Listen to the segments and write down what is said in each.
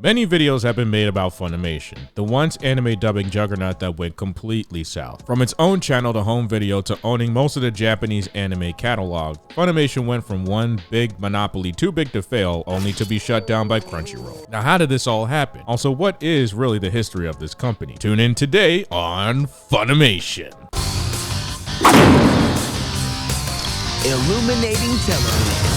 Many videos have been made about Funimation, the once anime dubbing juggernaut that went completely south. From its own channel to home video to owning most of the Japanese anime catalog, Funimation went from one big monopoly too big to fail, only to be shut down by Crunchyroll. Now, how did this all happen? Also, what is really the history of this company? Tune in today on Funimation. Illuminating television.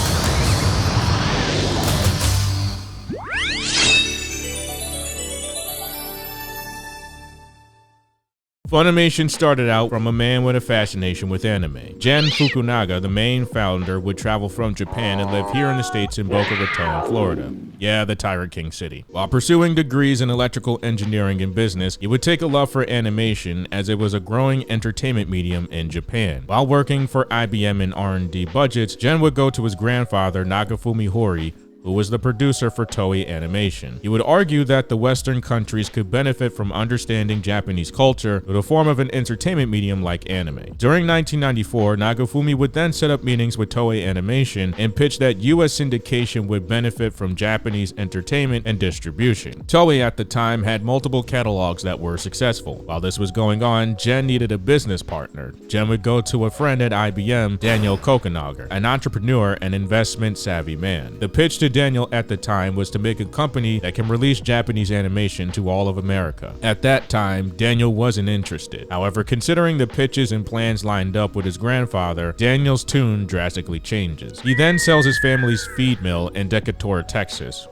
Funimation started out from a man with a fascination with anime. Gen Fukunaga, the main founder, would travel from Japan and live here in the States in Boca Raton, Florida. Yeah, the Tyrant King city. While pursuing degrees in electrical engineering and business, he would take a love for animation as it was a growing entertainment medium in Japan. While working for IBM in R&D budgets, Gen would go to his grandfather, Nagafumi Hori, who was the producer for Toei Animation. He would argue that the Western countries could benefit from understanding Japanese culture through the form of an entertainment medium like anime. During 1994, Nagafumi would then set up meetings with Toei Animation and pitch that US syndication would benefit from Japanese entertainment and distribution. Toei at the time had multiple catalogs that were successful. While this was going on, Gen needed a business partner. Gen would go to a friend at IBM, Daniel Kokenaga, an entrepreneur and investment savvy man. The pitch to Daniel at the time was to make a company that can release Japanese animation to all of America. At that time, Daniel wasn't interested. However, considering the pitches and plans lined up with his grandfather, Daniel's tune drastically changes. He then sells his family's feed mill in Decatur, Texas.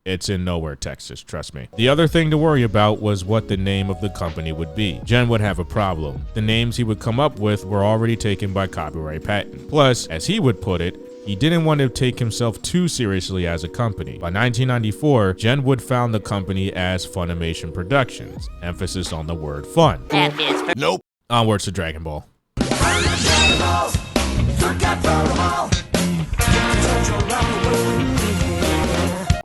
It's in nowhere, Texas, trust me. The other thing to worry about was what the name of the company would be. Gen would have a problem. The names he would come up with were already taken by copyright patent. Plus, as he would put it, he didn't want to take himself too seriously as a company. By 1994, Gen would found the company as Funimation Productions, emphasis on the word fun. Nope. Onwards to Dragon Ball.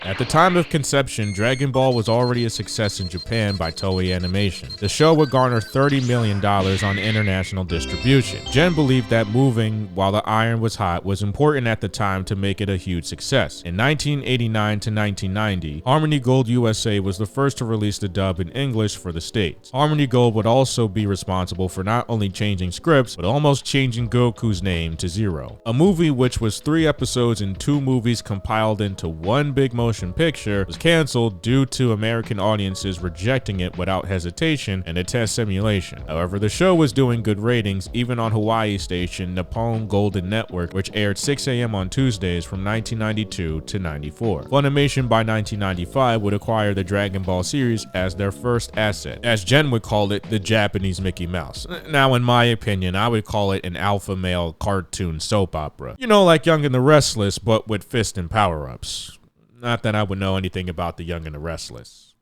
At the time of conception, Dragon Ball was already a success in Japan by Toei Animation. The show would garner $30 million on international distribution. Gen believed that moving while the iron was hot was important at the time to make it a huge success. In 1989 to 1990, Harmony Gold USA was the first to release the dub in English for the States. Harmony Gold would also be responsible for not only changing scripts, but almost changing Goku's name to Zero. A movie which was 3 episodes and 2 movies compiled into one big motion picture was canceled due to American audiences rejecting it without hesitation in a test simulation. However, the show was doing good ratings even on Hawaii station Nippon Golden Network, which aired 6 a.m. on Tuesdays from 1992 to 94. Funimation by 1995 would acquire the Dragon Ball series as their first asset. As Gen would call it, the Japanese Mickey Mouse. Now, in my opinion, I would call it an alpha male cartoon soap opera. You know, like Young and the Restless, but with fists and power-ups. Not that I would know anything about the Young and the Restless.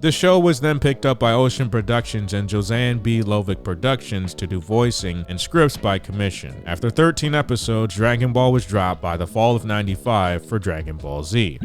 The show was then picked up by Ocean Productions and Josanne B. Lovick Productions to do voicing and scripts by commission. After 13 episodes, Dragon Ball was dropped by the fall of '95 for Dragon Ball Z.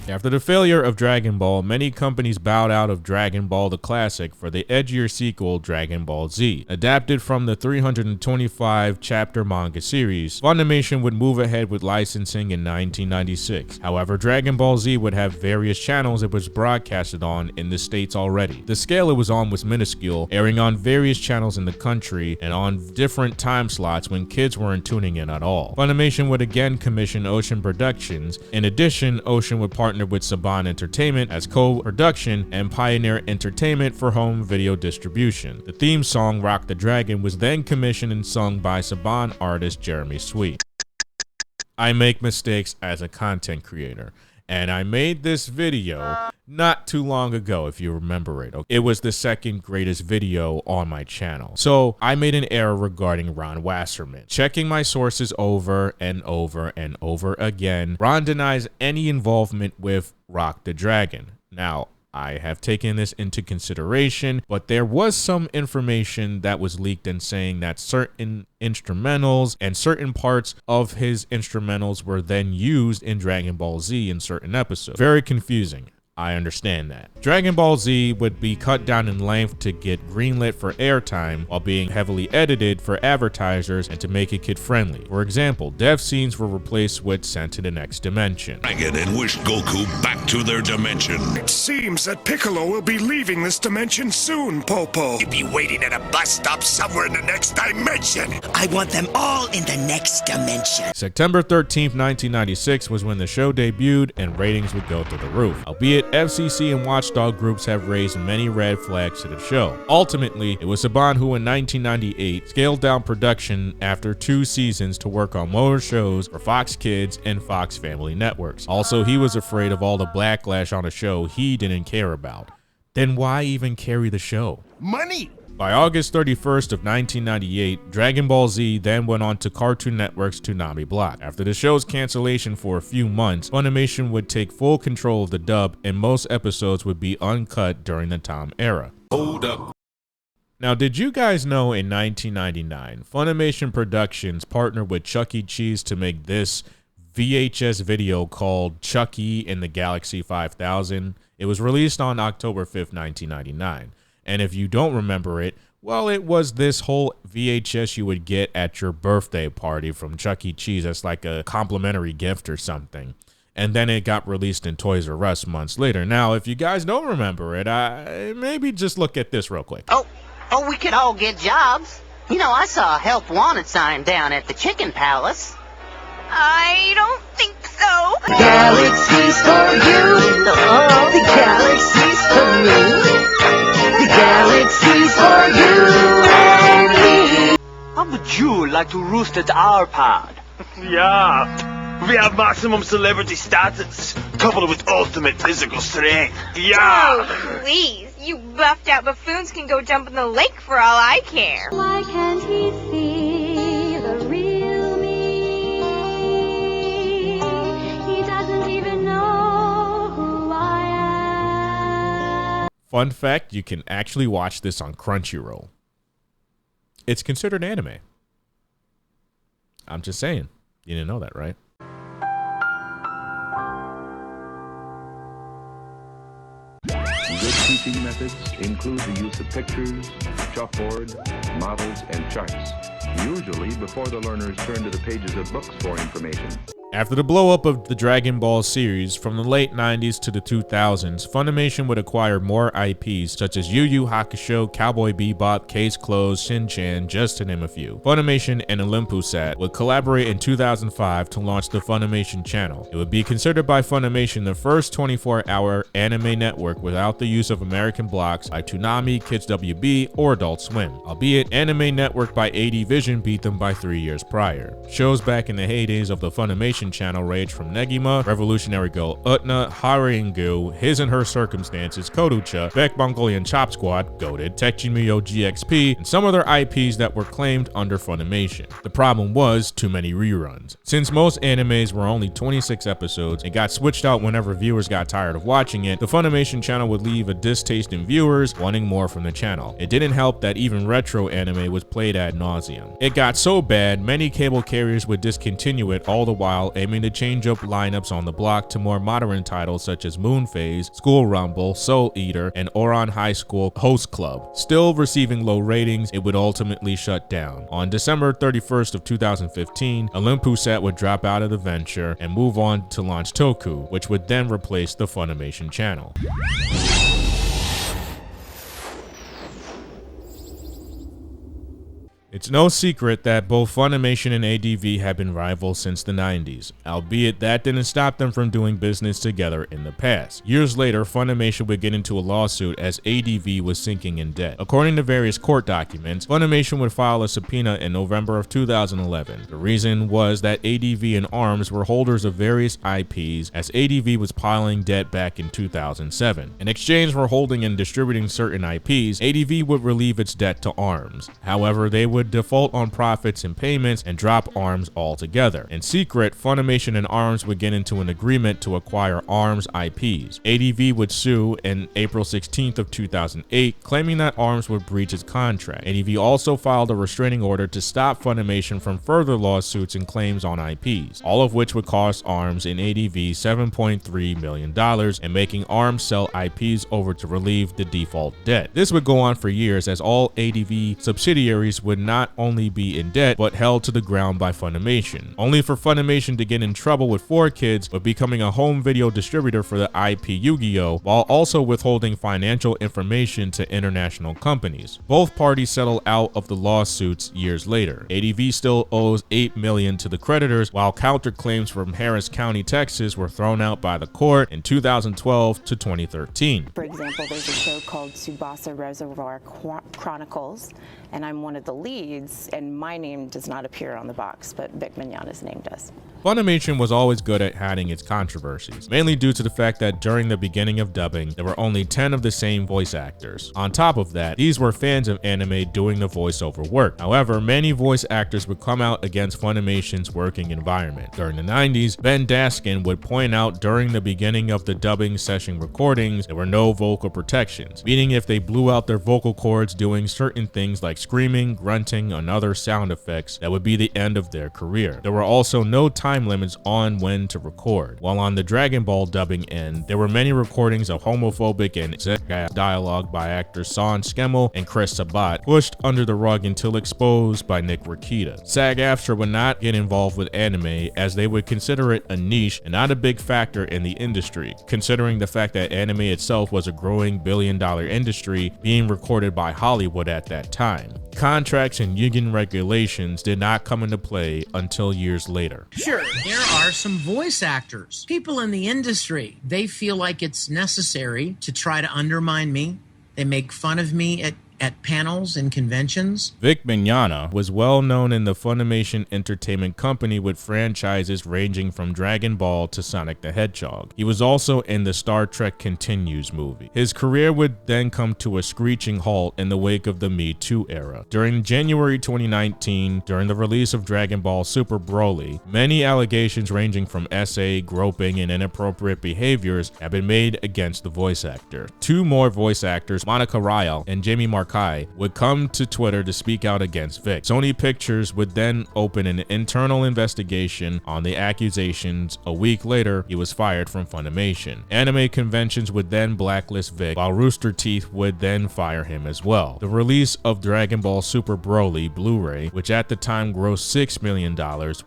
After the failure of Dragon Ball, many companies bowed out of Dragon Ball the Classic for the edgier sequel Dragon Ball Z. Adapted from the 325-chapter manga series, Funimation would move ahead with licensing in 1996. However, Dragon Ball Z would have various channels it was broadcasted on in the States already. The scale it was on was minuscule, airing on various channels in the country and on different time slots when kids weren't tuning in at all. Funimation would again commission Ocean Productions. In addition, Ocean would partner with Saban Entertainment as co-production and Pioneer Entertainment for home video distribution. The theme song Rock the Dragon was then commissioned and sung by Saban artist Jeremy Sweet. I make mistakes as a content creator, and I made this video not too long ago, if you remember it. It was the second greatest video on my channel. So I made an error regarding Ron Wasserman. Checking my sources over and over and over again, Ron denies any involvement with Rock the Dragon. Now, I have taken this into consideration, but there was some information that was leaked and saying that certain instrumentals and certain parts of his instrumentals were then used in Dragon Ball Z in certain episodes. Very confusing. I understand that. Dragon Ball Z would be cut down in length to get greenlit for airtime while being heavily edited for advertisers and to make it kid-friendly. For example, death scenes were replaced with sent to the next dimension. Dragon and wish Goku back to their dimension. It seems that Piccolo will be leaving this dimension soon, Popo. He'll be waiting at a bus stop somewhere in the next dimension. I want them all in the next dimension. September 13th, 1996 was when the show debuted and ratings would go through the roof. Albeit FCC and watchdog groups have raised many red flags to the show. Ultimately, it was Saban who in 1998 scaled down production after 2 seasons to work on more shows for Fox Kids and Fox Family Networks. Also, he was afraid of all the backlash on a show he didn't care about. Then why even carry the show? Money! By August 31st of 1998, Dragon Ball Z then went on to Cartoon Network's Toonami block. After the show's cancellation for a few months, Funimation would take full control of the dub and most episodes would be uncut during the Tom era. Hold up. Now, did you guys know in 1999, Funimation Productions partnered with Chuck E. Cheese to make this VHS video called Chucky and the Galaxy 5000? It was released on October 5th, 1999. And if you don't remember it, well, it was this whole VHS you would get at your birthday party from Chuck E. Cheese as like a complimentary gift or something. And then it got released in Toys R Us months later. Now, if you guys don't remember it, maybe just look at this real quick. Oh, we could all get jobs. You know, I saw a help wanted sign down at the Chicken Palace. I don't think so. The galaxy's for you. The galaxy's for me. The galaxy's for you and me. How would you like to roost at our pod? Yeah, we have maximum celebrity status, coupled with ultimate physical strength. Yeah. Oh, please. You buffed out buffoons can go jump in the lake for all I care. Why can't he see the real me? He doesn't even know who I am. Fun fact, you can actually watch this on Crunchyroll. It's considered anime. I'm just saying. You didn't know that, right? Good teaching methods include the use of pictures, chalkboard, models, and charts, usually before the learners turn to the pages of books for information. After the blow-up of the Dragon Ball series from the late 90s to the 2000s, Funimation would acquire more IPs such as Yu Yu Hakusho, Cowboy Bebop, Case Closed, Shin-Chan, just to name a few. Funimation and Olympusat would collaborate in 2005 to launch the FUNimation Channel. It would be considered by Funimation the first 24-hour anime network without the use of American blocks by Toonami, Kids WB, or Adult Swim, albeit Anime Network by AD Vision beat them by 3 years prior. Shows back in the heydays of the Funimation Channel range from Negima, Revolutionary Girl Utna, Haringu, His and Her Circumstances, Koducha, Beck Mongolian Chop Squad, Goated, Tekchi Muyo GXP, and some other IPs that were claimed under Funimation. The problem was too many reruns. Since most animes were only 26 episodes and got switched out whenever viewers got tired of watching it, the Funimation Channel would leave a distaste in viewers wanting more from the channel. It didn't help that even retro anime was played ad nauseum. It got so bad, many cable carriers would discontinue it, all the while aiming to change up lineups on the block to more modern titles such as Moon Phase, School Rumble, Soul Eater, and Ouran High School Host Club. Still receiving low ratings, it would ultimately shut down. On December 31st of 2015, Olympusat would drop out of the venture and move on to launch Toku, which would then replace the Funimation Channel. It's no secret that both Funimation and ADV have been rivals since the 90s, albeit that didn't stop them from doing business together in the past. Years later, Funimation would get into a lawsuit as ADV was sinking in debt. According to various court documents, Funimation would file a subpoena in November of 2011. The reason was that ADV and ARMS were holders of various IPs as ADV was piling debt back in 2007. In exchange for holding and distributing certain IPs, ADV would relieve its debt to ARMS. However, they would would default on profits and payments and drop ARMS altogether. In secret, Funimation and ARMS would get into an agreement to acquire ARMS IPs. ADV would sue in April 16th of 2008, claiming that ARMS would breach its contract. ADV also filed a restraining order to stop Funimation from further lawsuits and claims on IPs, all of which would cost ARMS and ADV $7.3 million and making ARMS sell IPs over to relieve the default debt. This would go on for years as all ADV subsidiaries would not only be in debt but held to the ground by Funimation, only for Funimation to get in trouble with 4Kids with becoming a home video distributor for the IP Yu-Gi-Oh! While also withholding financial information to international companies. Both parties settled out of the lawsuits years later. ADV still owes $8 million to the creditors, while counterclaims from Harris County, Texas were thrown out by the court in 2012 to 2013. For example, there's a show called Tsubasa Reservoir Chronicles, and I'm one of the leads, and my name does not appear on the box, but Vic Mignogna's name does. Funimation was always good at hiding its controversies, mainly due to the fact that during the beginning of dubbing, there were only 10 of the same voice actors. On top of that, these were fans of anime doing the voiceover work. However, many voice actors would come out against Funimation's working environment. During the 90s, Ben Daskin would point out during the beginning of the dubbing session recordings, there were no vocal protections, meaning if they blew out their vocal cords doing certain things like screaming, grunting, and other sound effects, that would be the end of their career. There were also no time limits on when to record. While on the Dragon Ball dubbing end, there were many recordings of homophobic and sexist dialogue by actors Son Schemmel and Chris Sabat pushed under the rug until exposed by Nick Rakita. SAG-AFTRA would not get involved with anime as they would consider it a niche and not a big factor in the industry, considering the fact that anime itself was a growing billion-dollar industry being recorded by Hollywood at that time. Contracts and union regulations did not come into play until years later. Sure, there are some voice actors, people in the industry. They feel like it's necessary to try to undermine me. They make fun of me at panels and conventions. Vic Mignogna was well known in the Funimation Entertainment Company with franchises ranging from Dragon Ball to Sonic the Hedgehog. He was also in the Star Trek Continues movie. His career would then come to a screeching halt in the wake of the Me Too era. During January 2019, during the release of Dragon Ball Super Broly, many allegations ranging from SA, groping, and inappropriate behaviors have been made against the voice actor. Two more voice actors, Monica Ryle and Jamie Markai, would come to Twitter to speak out against Vic. Sony Pictures would then open an internal investigation on the accusations. A week later, he was fired from Funimation. Anime conventions would then blacklist Vic, while Rooster Teeth would then fire him as well. The release of Dragon Ball Super Broly Blu-ray, which at the time grossed $6 million,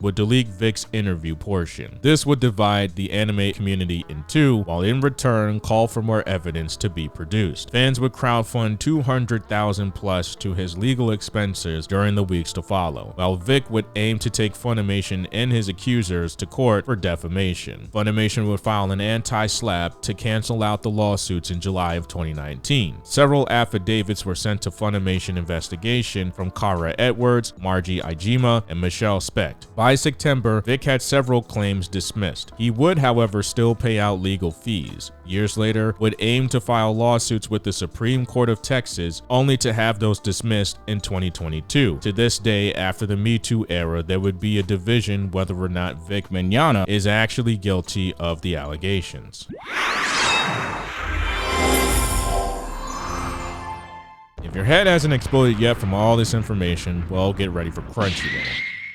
would delete Vic's interview portion. This would divide the anime community in two, while in return call for more evidence to be produced. Fans would crowdfund $200,000 plus to his legal expenses during the weeks to follow, while Vic would aim to take Funimation and his accusers to court for defamation. Funimation would file an anti-SLAPP to cancel out the lawsuits in July of 2019. Several affidavits were sent to Funimation investigation from Kara Edwards, Margie Ijima, and Michelle Specht. By September, Vic had several claims dismissed. He would, however, still pay out legal fees. Years later, would aim to file lawsuits with the Supreme Court of Texas, only to have those dismissed in 2022. To this day, after the Me Too era, there would be a division whether or not Vic Mignogna is actually guilty of the allegations. If your head hasn't exploded yet from all this information, well, get ready for Crunchyroll.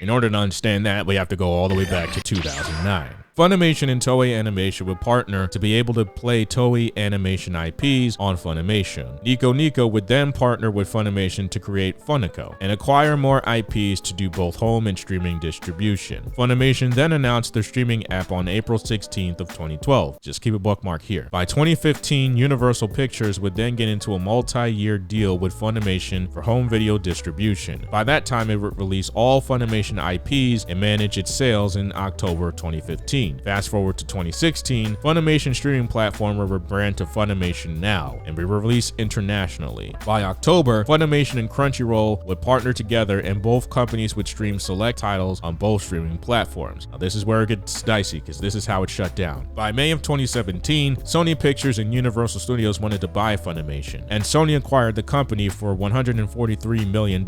In order to understand that, we have to go all the way back to 2009. Funimation and Toei Animation would partner to be able to play Toei Animation IPs on Funimation. Nico Nico would then partner with Funimation to create Funico and acquire more IPs to do both home and streaming distribution. Funimation then announced their streaming app on April 16th of 2012. Just keep a bookmark here. By 2015, Universal Pictures would then get into a multi-year deal with Funimation for home video distribution. By that time, it would release all Funimation IPs and manage its sales in October 2015. 2015. Fast forward to 2016, Funimation streaming platform will rebrand to Funimation Now and be released internationally. By October, Funimation and Crunchyroll would partner together and both companies would stream select titles on both streaming platforms. Now this is where it gets dicey because this is how it shut down. By May of 2017, Sony Pictures and Universal Studios wanted to buy Funimation, and Sony acquired the company for $143 million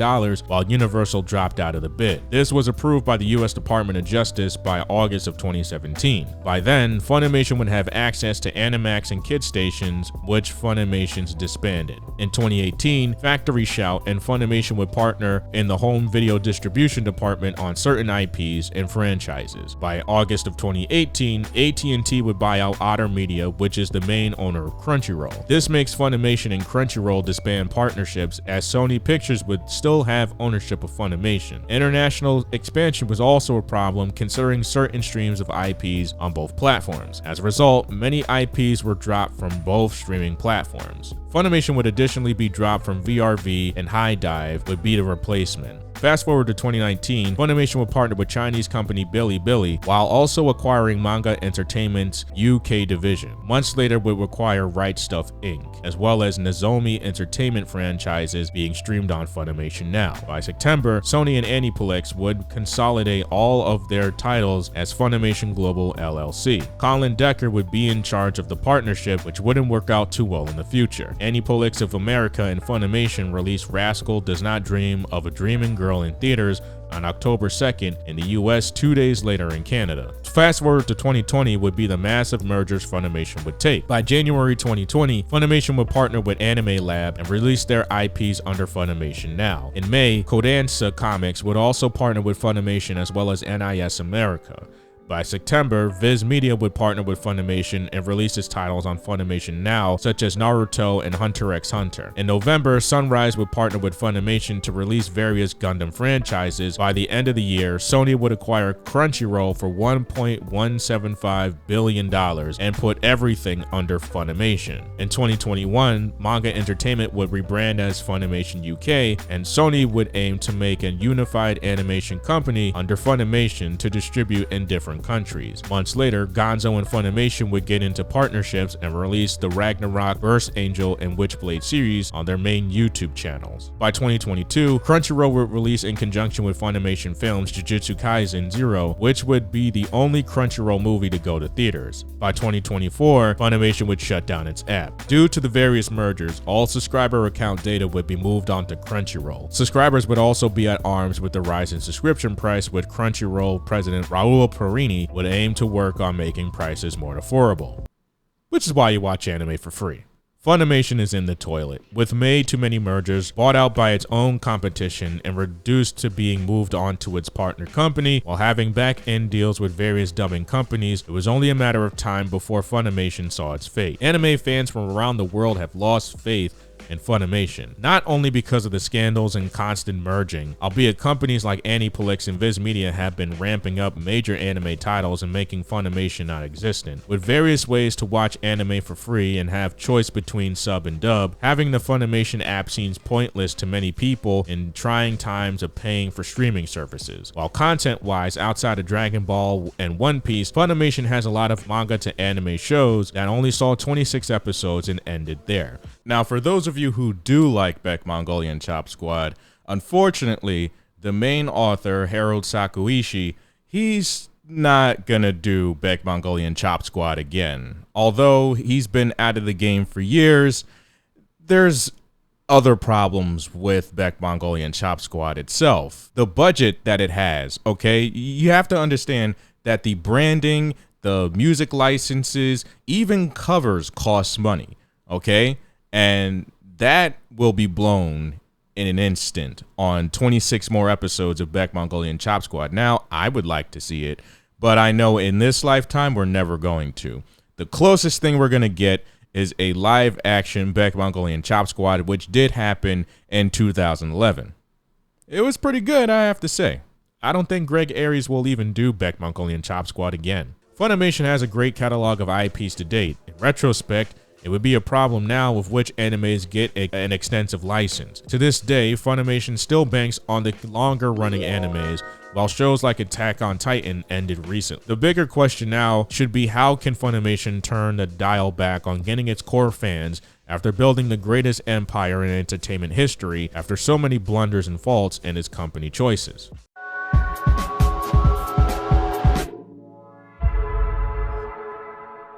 while Universal dropped out of the bid. This was approved by the US Department of Justice by August of 2017. By then, Funimation would have access to Animax and Kid stations, which Funimation's disbanded. In 2018, Factory Shout and Funimation would partner in the home video distribution department on certain IPs and franchises. By August of 2018, AT&T would buy out Otter Media, which is the main owner of Crunchyroll. This makes Funimation and Crunchyroll disband partnerships, as Sony Pictures would still have ownership of Funimation. International expansion was also a problem, considering certain streams of IPs on both platforms. As a result, many IPs were dropped from both streaming platforms. Funimation would additionally be dropped from VRV, and High Dive would be the replacement. Fast forward to 2019, Funimation would partner with Chinese company Bilibili while also acquiring Manga Entertainment's UK division. Months later would acquire Right Stuff Inc., as well as Nozomi Entertainment franchises being streamed on Funimation Now. By September, Sony and Aniplex would consolidate all of their titles as Funimation Global LLC. Colin Decker would be in charge of the partnership, which wouldn't work out too well in the future. Aniplex of America and Funimation released Rascal Does Not Dream of a Dreaming Girl in theaters on October 2nd in the US, 2 days later in Canada. Fast forward to 2020 would be the massive mergers Funimation would take. By January 2020, Funimation would partner with Anime Lab and release their IPs under Funimation Now. In May, Kodansha Comics would also partner with Funimation as well as NIS America. By September, Viz Media would partner with Funimation and release its titles on Funimation Now, such as Naruto and Hunter x Hunter. In November, Sunrise would partner with Funimation to release various Gundam franchises. By the end of the year, Sony would acquire Crunchyroll for $1.175 billion and put everything under Funimation. In 2021, Manga Entertainment would rebrand as Funimation UK, and Sony would aim to make a unified animation company under Funimation to distribute in different countries. Months later, Gonzo and Funimation would get into partnerships and release the Ragnarok, Burst Angel, and Witchblade series on their main YouTube channels. By 2022, Crunchyroll would release in conjunction with Funimation Films Jujutsu Kaisen 0, which would be the only Crunchyroll movie to go to theaters. By 2024, Funimation would shut down its app. Due to the various mergers, all subscriber account data would be moved onto Crunchyroll. Subscribers would also be at arms with the rise in subscription price, with Crunchyroll president Raul Perini would aim to work on making prices more affordable, which is why you watch anime for free. Funimation is in the toilet, with made too many mergers, bought out by its own competition, and reduced to being moved on to its partner company. While having back-end deals with various dubbing companies, it was only a matter of time before Funimation saw its fate. Anime fans from around the world have lost faith and Funimation, not only because of the scandals and constant merging, albeit companies like Aniplex and Viz Media have been ramping up major anime titles and making Funimation non-existent. With various ways to watch anime for free and have choice between sub and dub, having the Funimation app seems pointless to many people in trying times of paying for streaming services. While content-wise, outside of Dragon Ball and One Piece, Funimation has a lot of manga to anime shows that only saw 26 episodes and ended there. Now, for those of you who do like Beck Mongolian Chop Squad, unfortunately, the main author, Harold Sakuishi, he's not gonna do Beck Mongolian Chop Squad again. Although he's been out of the game for years, there's other problems with Beck Mongolian Chop Squad itself. The budget that it has, okay? You have to understand that the branding, the music licenses, even covers cost money, okay? And that will be blown in an instant on 26 more episodes of Beck Mongolian Chop Squad. Now, I would like to see it, but I know in this lifetime, we're never going to. The closest thing we're going to get is a live action Beck Mongolian Chop Squad, which did happen in 2011. It was pretty good, I have to say. I don't think Greg Aries will even do Beck Mongolian Chop Squad again. Funimation has a great catalog of IPs to date. In retrospect, It would be a problem now with which animes get an extensive license. To this day, Funimation still banks on the longer running animes, while shows like Attack on Titan ended recently. The bigger question now should be, how can Funimation turn the dial back on getting its core fans after building the greatest empire in entertainment history after so many blunders and faults in its company choices?